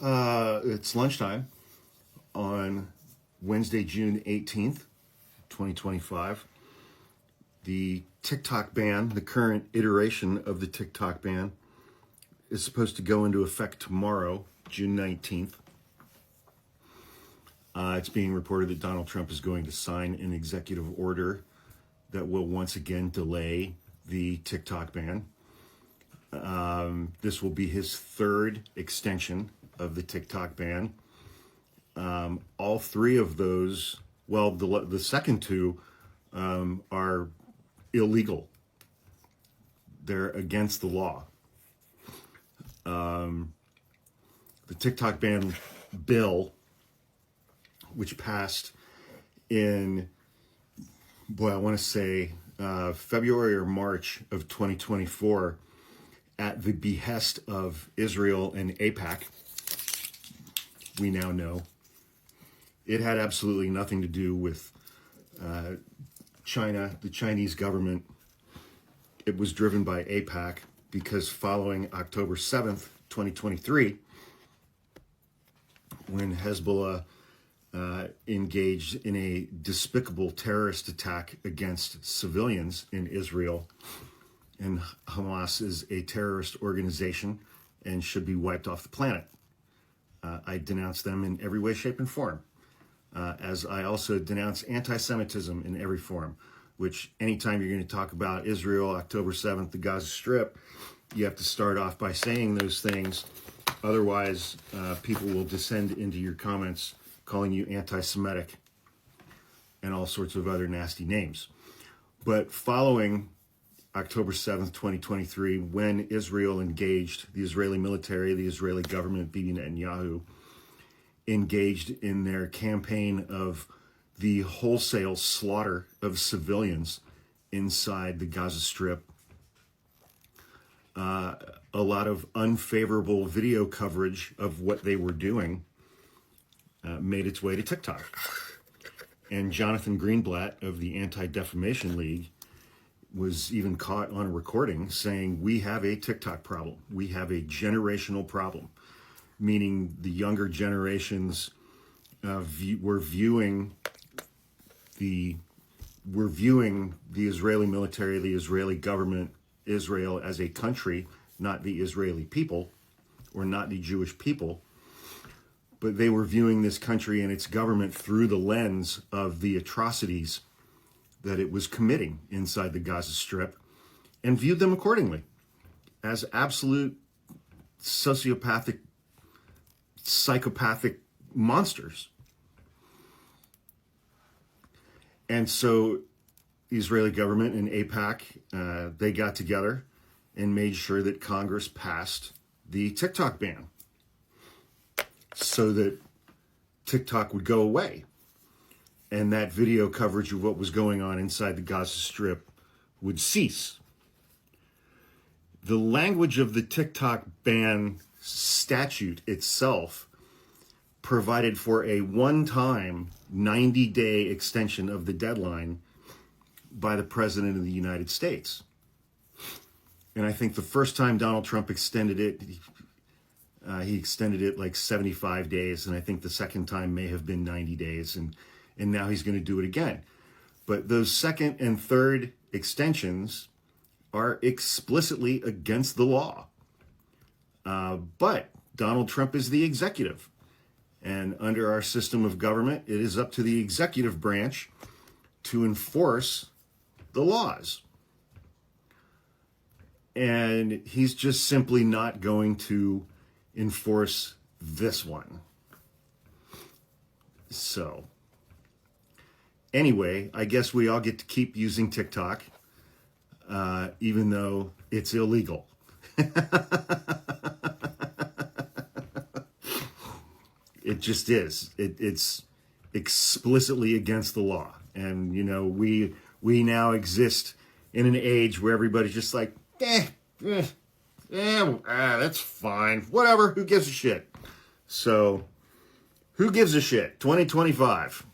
It's lunchtime on Wednesday, June 18th, 2025. The TikTok ban, the current iteration of the TikTok ban, is supposed to go into effect tomorrow, June 19th. It's being reported that Donald Trump is going to sign an executive order that will once again delay the TikTok ban. This will be his third extension of the TikTok ban. All three of those, well, the second two are illegal. They're against the law. The TikTok ban bill, which passed in, I want to say February or March of 2024, at the behest of Israel and AIPAC, we now know. It had absolutely nothing to do with China, the Chinese government. It was driven by AIPAC because following October 7th, 2023, when Hezbollah engaged in a despicable terrorist attack against civilians in Israel, and Hamas is a terrorist organization and should be wiped off the planet. I denounce them in every way, shape, and form, as I also denounce antisemitism in every form, which anytime you're going to talk about Israel, October 7th, the Gaza Strip, you have to start off by saying those things. Otherwise, people will descend into your comments calling you anti-Semitic and all sorts of other nasty names. But following October 7th, 2023, when Israel engaged, the Israeli military, the Israeli government, Bibi Netanyahu, engaged in their campaign of the wholesale slaughter of civilians inside the Gaza Strip, a lot of unfavorable video coverage of what they were doing made its way to TikTok. And Jonathan Greenblatt of the Anti-Defamation League was even caught on a recording saying, we have a TikTok problem. We have a generational problem, meaning the younger generations we're viewing the Israeli military, the Israeli government, Israel as a country, not the Israeli people or not the Jewish people, but they were viewing this country and its government through the lens of the atrocities that it was committing inside the Gaza Strip, and viewed them accordingly as absolute sociopathic, psychopathic monsters. And so the Israeli government and AIPAC, they got together and made sure that Congress passed the TikTok ban so that TikTok would go away. And that video coverage of what was going on inside the Gaza Strip would cease. The language of the TikTok ban statute itself provided for a one-time 90-day extension of the deadline by the President of the United States. And I think the first time Donald Trump extended it, he extended it like 75 days. And I think the second time may have been 90 days. And now he's going to do it again. But those second and third extensions are explicitly against the law. But Donald Trump is the executive. And under our system of government, it is up to the executive branch to enforce the laws. And he's just simply not going to enforce this one. So anyway, I guess we all get to keep using TikTok, even though it's illegal. It just is. It's explicitly against the law. And, you know, we now exist in an age where everybody's just like, that's fine. Whatever. Who gives a shit? So, who gives a shit? 2025.